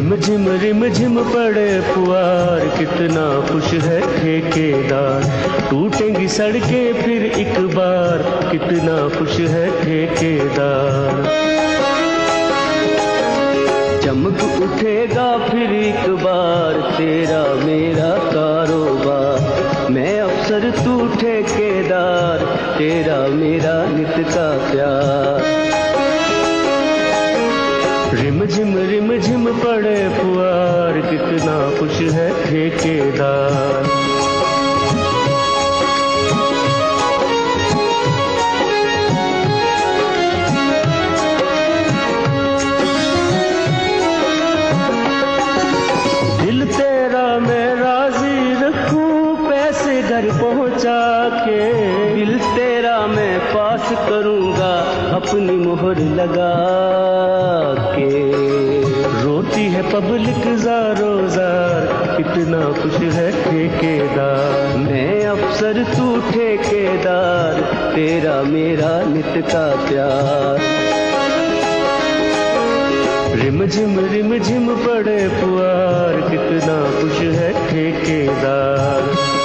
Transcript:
Rim झिम पड़े पुआर, कितना खुश है ठेकेदार। टूटेंगी सड़कें फिर एक बार, कितना खुश है ठेकेदार। चमक उठेगा फिर एक बार, तेरा मेरा कारोबार। मैं अफसर तू ठेकेदार, तेरा मेरा नित का प्यार। रिम झिम पड़े पुआर, कितना खुश है ठेकेदार। दिल तेरा मैं राजी रखूं पैसे घर पहुंचा के। दिल तेरा मैं पास करूंगा अपनी मोहर लगा के। रोती है पब्लिक ज़ारो ज़ार, कितना खुश है ठेकेदार। मैं अफसर तू ठेकेदार, तेरा मेरा नित का प्यार। रिम झिम पड़े पुआर, कितना खुश है ठेकेदार।